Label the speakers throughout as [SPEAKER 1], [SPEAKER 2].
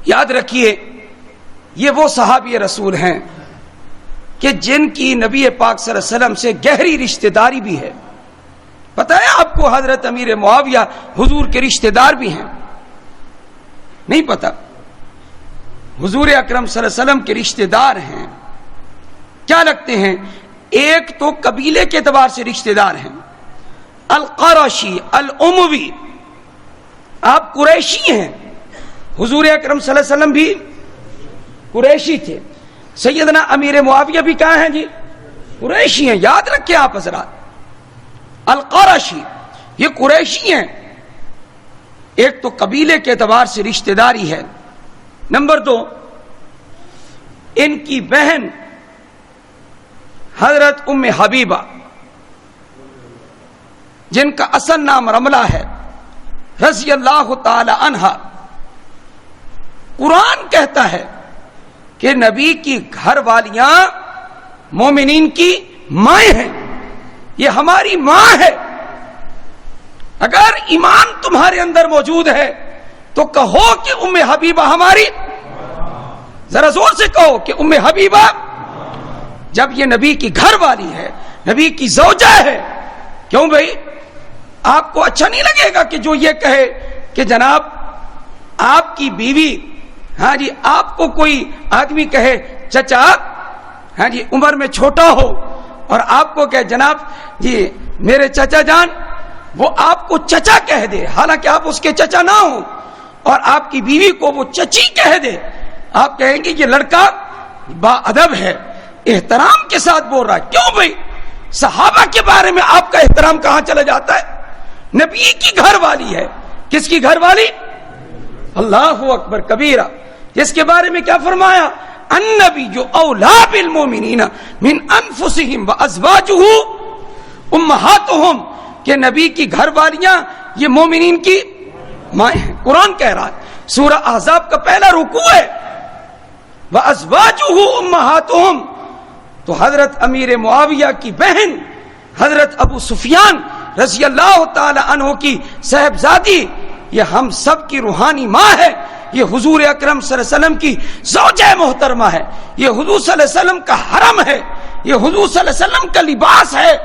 [SPEAKER 1] یاد رکھیے یہ وہ صحابی رسول ہیں کہ جن کی نبی پاک صلی اللہ علیہ وسلم سے گہری رشتہ داری بھی ہے. پتہ ہے آپ کو حضرت امیر معاویہ حضور کے رشتہ دار بھی ہیں؟ نہیں پتا؟ حضور اکرم صلی اللہ علیہ وسلم کے رشتہ دار ہیں. کیا لگتے ہیں؟ ایک تو قبیلے کے اعتبار سے رشتہ دار ہیں، القرشی الاموی، آپ قریشی ہیں. حضور اکرم صلی اللہ علیہ وسلم بھی قریشی تھے. سیدنا امیر معاویہ بھی کہاں ہیں جی؟ قریشی ہیں. یاد رکھیں آپ حضرات، القرشی یہ قریشی ہیں. ایک تو قبیلے کے اعتبار سے رشتہ داری ہے. نمبر 2، ان کی بہن حضرت ام حبیبہ جن کا اصل نام رملہ ہے رضی اللہ تعالی عنہا، قرآن کہتا ہے کہ نبی کی گھر والیاں مومنین کی مائیں ہیں. یہ ہماری ماں ہے. اگر ایمان تمہارے اندر موجود ہے تو کہو کہ ام حبیبہ ہماری، ذرا زور سے کہو کہ ام حبیبہ. جب یہ نبی کی گھر والی ہے، نبی کی زوجہ ہے، کیوں بھائی آپ کو اچھا نہیں لگے گا کہ جو یہ کہے کہ جناب آپ کی بیوی، ہاں جی، آپ کو کوئی آدمی کہے چچا، ہاں جی، عمر میں چھوٹا ہو، اور آپ کو کہے جناب جی میرے چچا جان، وہ آپ کو چچا کہہ دے حالانکہ آپ اس کے چچا نہ ہو، اور آپ کی بیوی کو وہ چچی کہہ دے، آپ کہیں گے یہ لڑکا با ادب ہے، احترام کے ساتھ بول رہا ہے. کیوں بھائی؟ صحابہ کے بارے میں آپ کا احترام کہاں چلا جاتا ہے؟ نبی کی گھر والی ہے. کس کی گھر والی؟ اللہ اکبر کبیرہ. جس کے بارے میں کیا فرمایا؟ النبی جو اولا بالمومنین من انفسہم وازواجہ امہاتہم، کہ نبی کی گھر والیاں یہ مومنین کی مائیں ہیں. قرآن کہہ رہا ہے، سورہ احزاب کا پہلا رکوع ہے، وازواجہ امہاتہم. تو حضرت امیر معاویہ کی بہن حضرت ابو سفیان رضی اللہ تعالی عنہ کی صاحبزادی، یہ ہم سب کی روحانی ماں ہے. یہ حضور اکرم صلی اللہ علیہ وسلم کی زوجہ محترمہ ہے. یہ حضور صلی اللہ علیہ وسلم کا حرم ہے. یہ حضور صلی اللہ علیہ وسلم کا لباس ہے.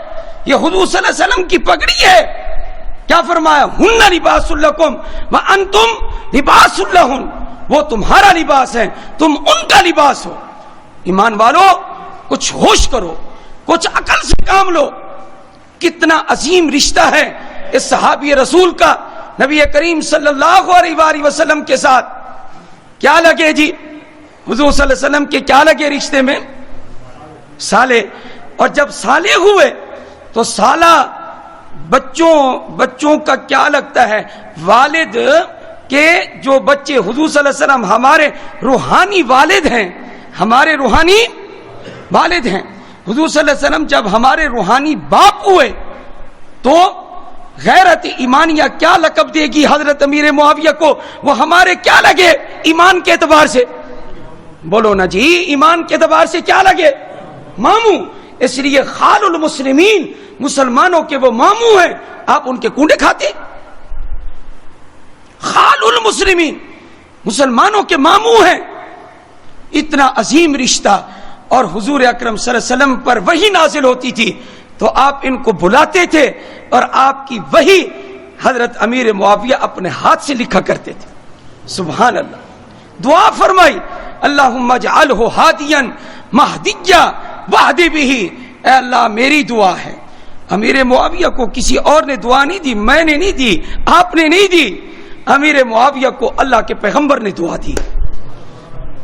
[SPEAKER 1] یہ حضور صلی اللہ علیہ وسلم کی پگڑی ہے. کیا فرمایا؟ ہن لباس لکم وانتم لباس لہن، وہ تمہارا لباس ہے، تم ان کا لباس ہو. ایمان والو کچھ ہوش کرو، کچھ عقل سے کام لو. کتنا عظیم رشتہ ہے اس صحابی رسول کا نبی کریم صلی اللہ علیہ وآلہ وسلم کے ساتھ. کیا لگے جی حضور صلی اللہ علیہ وسلم کے، کیا لگے رشتے میں؟ سالے. اور جب سالے ہوئے تو سالہ بچوں کا کیا لگتا ہے؟ والد کے جو بچے، حضور صلی اللہ علیہ وسلم ہمارے روحانی والد ہیں، ہمارے روحانی والد ہیں. حضور صلی اللہ علیہ وسلم جب ہمارے روحانی باپ ہوئے تو غیرت ایمانیہ کیا لقب دے گی حضرت امیر معاویہ کو؟ وہ ہمارے کیا لگے ایمان کے اعتبار سے؟ بولو نا جی، ایمان کے اعتبار سے کیا لگے؟ ماموں. اس لیے خال المسلمین، مسلمانوں کے وہ ماموں ہیں. آپ ان کے کونڈے کھاتے؟ خال المسلمین، مسلمانوں کے ماموں ہیں. اتنا عظیم رشتہ. اور حضور اکرم صلی اللہ علیہ وسلم پر وحی نازل ہوتی تھی تو آپ ان کو بلاتے تھے، اور آپ کی وحی حضرت امیر معاویہ اپنے ہاتھ سے لکھا کرتے تھے. سبحان اللہ. دعا فرمائی، اللہم اجعلہ ہادیا مہدیا واہد بہ. اے اللہ میری دعا ہے، امیر معاویہ کو کسی اور نے دعا نہیں دی، میں نے نہیں دی، آپ نے نہیں دی. امیر معاویہ کو اللہ کے پیغمبر نے دعا دی،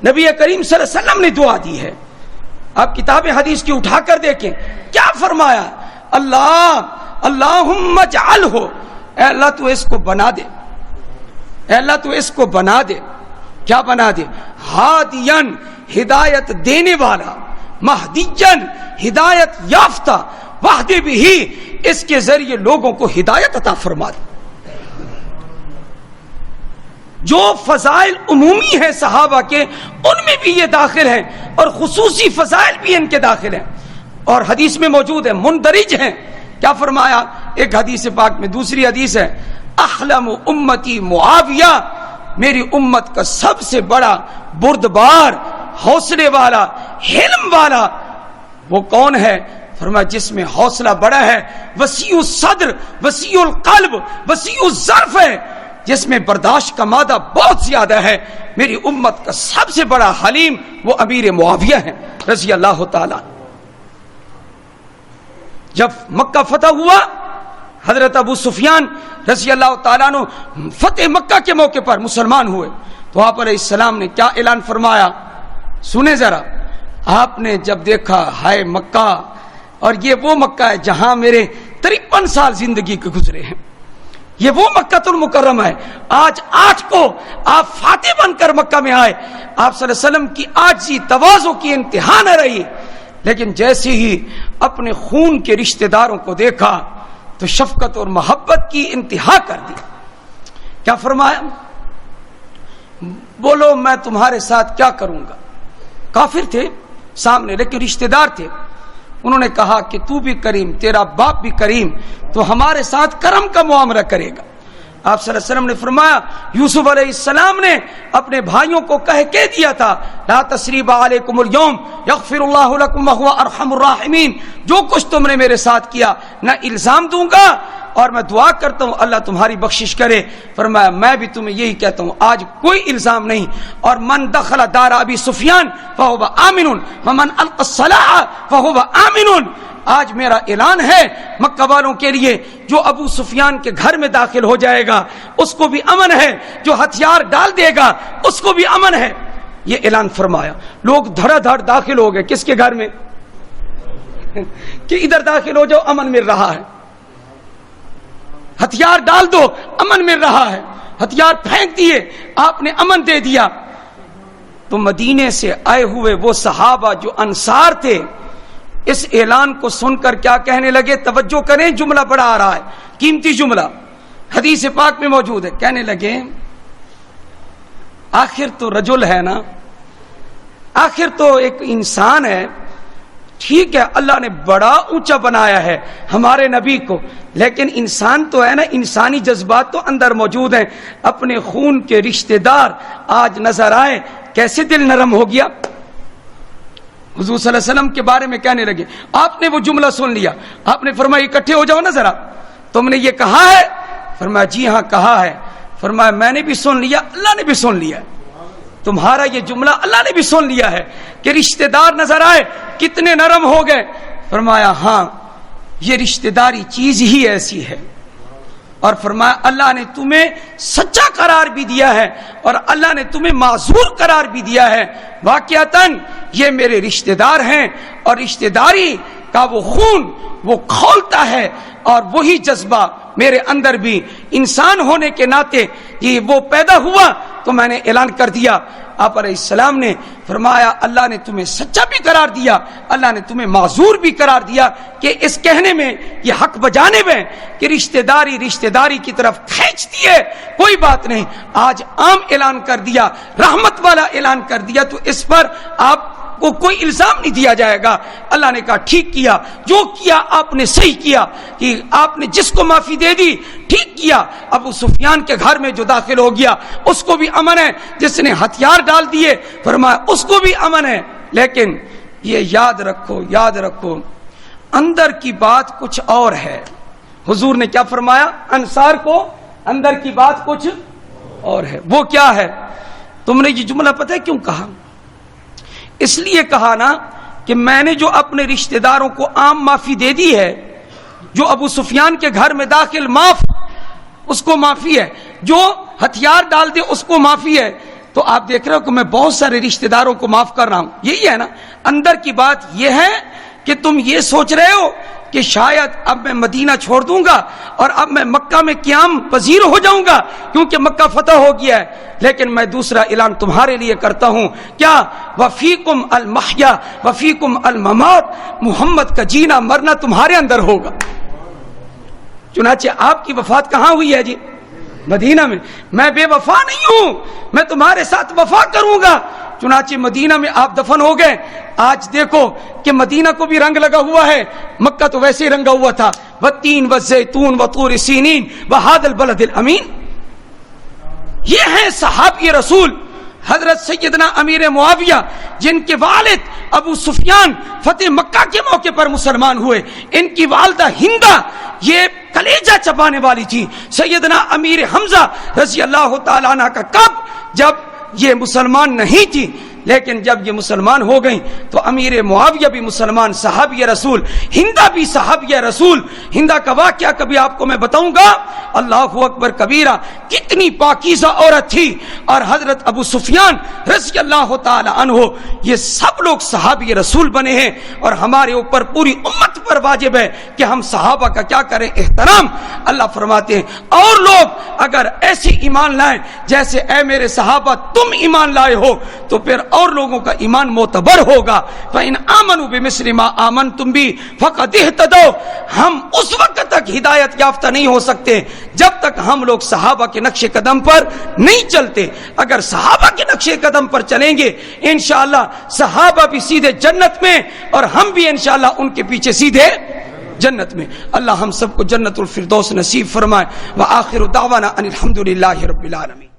[SPEAKER 1] نبی کریم صلی اللہ علیہ وسلم نے دعا دی ہے. آپ کتاب حدیث کی اٹھا کر دیکھیں کیا فرمایا. اللہم اجعلہ، اے اللہ تو اس کو بنا دے، اے اللہ تو اس کو بنا دے. کیا بنا دے؟ ہادین، ہدایت دینے والا، مہدیجن، ہدایت یافتہ، واہد بہ، اس کے ذریعے لوگوں کو ہدایت عطا فرما دے. جو فضائل عمومی ہیں صحابہ کے، ان میں بھی یہ داخل ہیں، اور خصوصی فضائل بھی ان کے داخل ہیں، اور حدیث میں موجود ہیں، مندرج ہیں. کیا فرمایا ایک حدیث پاک میں؟ دوسری حدیث ہے، احلم امتی معاویہ میری امت کا سب سے بڑا بردبار، حوصلے والا، حلم والا وہ کون ہے؟ فرمایا جس میں حوصلہ بڑا ہے، وسیع الصدر، وسیع القلب، وسیع الظرف ہے، جس میں برداشت کا مادہ بہت زیادہ ہے، میری امت کا سب سے بڑا حلیم وہ امیر معاویہ ہے رضی اللہ تعالی۔ جب مکہ فتح ہوا، حضرت ابو سفیان رضی اللہ تعالیٰ عنہ فتح مکہ کے موقع پر مسلمان ہوئے، تو آپ علیہ السلام نے کیا اعلان فرمایا؟ سنیں ذرا۔ آپ نے جب دیکھا ہائے مکہ، اور یہ وہ مکہ ہے جہاں میرے 53 سال زندگی کے گزرے ہیں، یہ وہ مکہ المکرمہ ہے، آج 8 کو آپ فاتح بن کر مکہ میں آئے، آپ صلی اللہ علیہ وسلم کی عاجزی تواضع کی انتہا نہ رہی، لیکن جیسے ہی اپنے خون کے رشتہ داروں کو دیکھا تو شفقت اور محبت کی انتہا کر دی۔ کیا فرمایا؟ بولو میں تمہارے ساتھ کیا کروں گا؟ کافر تھے سامنے لیکن رشتہ دار تھے، انہوں نے کہا کہ تو بھی کریم، تیرا باپ بھی کریم، تو ہمارے ساتھ کرم کا معاملہ کرے گا۔ آپ صلی اللہ علیہ وسلم نے فرمایا یوسف علیہ السلام نے اپنے بھائیوں کو کہہ دیا تھا لا تثریب علیکم اليوم یغفر اللہ لکم وہو ارحم الراحمین، جو کچھ تم نے میرے ساتھ کیا نہ الزام دوں گا اور میں دعا کرتا ہوں اللہ تمہاری بخشش کرے۔ فرمایا میں بھی تمہیں یہی کہتا ہوں آج کوئی الزام نہیں، اور من دخل دار ابی سفیان فہو آمن ومن القى السلاح فہو آمن۔ آج میرا اعلان ہے مکہ والوں کے لیے، جو ابو سفیان کے گھر میں داخل ہو جائے گا اس کو بھی امن ہے، جو ہتھیار ڈال دے گا اس کو بھی امن ہے۔ یہ اعلان فرمایا، لوگ دھڑا دھڑ داخل ہو گئے کس کے گھر میں؟ کہ ادھر داخل ہو جاؤ امن مل رہا ہے، ہتھیار ڈال دو امن مل رہا ہے، ہتھیار پھینک دیے آپ نے امن دے دیا۔ تو مدینے سے آئے ہوئے وہ صحابہ جو انصار تھے اس اعلان کو سن کر کیا کہنے لگے؟ توجہ کریں، جملہ بڑا آ رہا ہے، قیمتی جملہ حدیث پاک میں موجود ہے۔ کہنے لگے آخر تو رجل ہے نا، آخر تو ایک انسان ہے، ٹھیک ہے اللہ نے بڑا اونچا بنایا ہے ہمارے نبی کو، لیکن انسان تو ہے نا، انسانی جذبات تو اندر موجود ہیں، اپنے خون کے رشتہ دار آج نظر آئے کیسے دل نرم ہو گیا۔ حضور صلی اللہ علیہ وسلم کے بارے میں کہنے لگے، آپ نے وہ جملہ سن لیا، آپ نے فرمایا اکٹھے ہو جاؤ نا ذرا، تم نے یہ کہا ہے؟ فرمایا جی ہاں کہا ہے۔ فرمایا میں نے بھی سن لیا، اللہ نے بھی سن لیا، تمہارا یہ جملہ اللہ نے بھی سن لیا ہے کہ رشتہ دار نظر آئے کتنے نرم ہو گئے۔ فرمایا ہاں یہ رشتہ داری چیز ہی ایسی ہے، اور فرمایا اللہ نے تمہیں سچا قرار بھی دیا ہے اور اللہ نے تمہیں معذور قرار بھی دیا ہے۔ واقعتاً یہ میرے رشتہ دار ہیں، اور رشتہ داری کا وہ خون وہ کھولتا ہے، اور وہی جذبہ میرے اندر بھی انسان ہونے کے ناطے یہ وہ پیدا ہوا، تو میں نے اعلان کر دیا۔ آپ علیہ السلام نے فرمایا اللہ نے تمہیں سچا بھی قرار دیا، اللہ نے تمہیں معذور بھی قرار دیا، کہ اس کہنے میں یہ حق بجانے میں کہ رشتہ داری کی طرف کھینچتی ہے، کوئی بات نہیں، آج عام اعلان کر دیا، رحمت والا اعلان کر دیا، تو اس پر آپ کو کوئی الزام نہیں دیا جائے گا۔ اللہ نے کہا ٹھیک کیا، جو کیا آپ نے صحیح کیا، کہ آپ نے جس کو معافی دے دی ٹھیک کیا۔ ابو سفیان کے گھر میں جو داخل ہو گیا اس کو بھی امن ہے، جس نے ہتھیار ڈال دیے فرمایا اس کو بھی امن ہے، لیکن یہ یاد رکھو اندر کی بات کچھ اور ہے۔ حضور نے کیا فرمایا؟ انصار کو اندر کی بات کچھ اور ہے، وہ کیا ہے؟ تم نے یہ جملہ پتہ ہے کیوں کہا؟ اس لیے کہا نا کہ میں نے جو اپنے رشتہ داروں کو عام معافی دے دی ہے، جو ابو سفیان کے گھر میں داخل معاف اس کو معافی ہے، جو ہتھیار ڈال دے اس کو معافی ہے، تو آپ دیکھ رہے ہو کہ میں بہت سارے رشتہ داروں کو معاف کر رہا ہوں۔ یہی ہے نا اندر کی بات، یہ ہے کہ تم یہ سوچ رہے ہو کہ شاید اب میں مدینہ چھوڑ دوں گا اور اب میں مکہ میں قیام پذیر ہو جاؤں گا کیونکہ مکہ فتح ہو گیا ہے، لیکن میں دوسرا اعلان تمہارے لیے کرتا ہوں، کیا وفیکم المحیا وفیکم الممات، محمد کا جینا مرنا تمہارے اندر ہوگا۔ چنانچہ آپ کی وفات کہاں ہوئی ہے جی؟ مدینہ میں۔ میں بے وفا نہیں ہوں، میں تمہارے ساتھ وفا کروں گا۔ چنانچہ مدینہ میں آپ دفن ہو گئے۔ آج دیکھو کہ مدینہ کو بھی رنگ لگا ہوا ہے، مکہ تو ویسے ہی رنگا ہوا تھا، والتین والزیتون وطور سینین وہذا البلد الامین۔ یہ ہیں صحابی رسول. حضرت سیدنا امیر معاویہ جن کے والد ابو سفیان فتح مکہ کے موقع پر مسلمان ہوئے, ان کی والدہ ہندہ یہ کلیجہ چبانے والی تھی. سیدنا امیر حمزہ رضی اللہ تعالیٰ عنہ کا کب جب یہ مسلمان نہیں تھی, لیکن جب یہ مسلمان ہو گئیں تو امیر معاویہ بھی مسلمان, صحابی رسول, ہندہ بھی صحابی رسول. ہندہ کا واقعہ کبھی آپ کو میں بتاؤں گا. اللہ اکبر کبیرہ, کتنی پاکیزہ عورت تھی. اور حضرت ابو سفیان رضی اللہ تعالی عنہ, یہ سب لوگ صحابی رسول بنے ہیں. اور ہمارے اوپر پوری امت پر واجب ہے کہ ہم صحابہ کا کیا کریں, احترام. اللہ فرماتے ہیں اور لوگ اگر ایسی ایمان لائیں جیسے اے میرے صحابہ تم ایمان لائے ہو, تو پھر اور لوگوں کا ایمان معتبر ہوگا. فَإِنْ آمَنُوا بِمِثْلِ مَا آمَنْتُمْ بِهِ فَقَدِ اهْتَدَوْا. ہم اس وقت تک ہدایت یافتہ نہیں ہو سکتے جب تک ہم لوگ صحابہ کے نقش قدم پر نہیں چلتے. اگر صحابہ کے نقش قدم پر چلیں گے انشاءاللہ صحابہ بھی سیدھے جنت میں, اور ہم بھی انشاءاللہ ان کے پیچھے سیدھے جنت میں. اللہ ہم سب کو جنت الفردوس نصیب فرمائے. وآخر دعوانا ان الحمدللہ رب العالمین.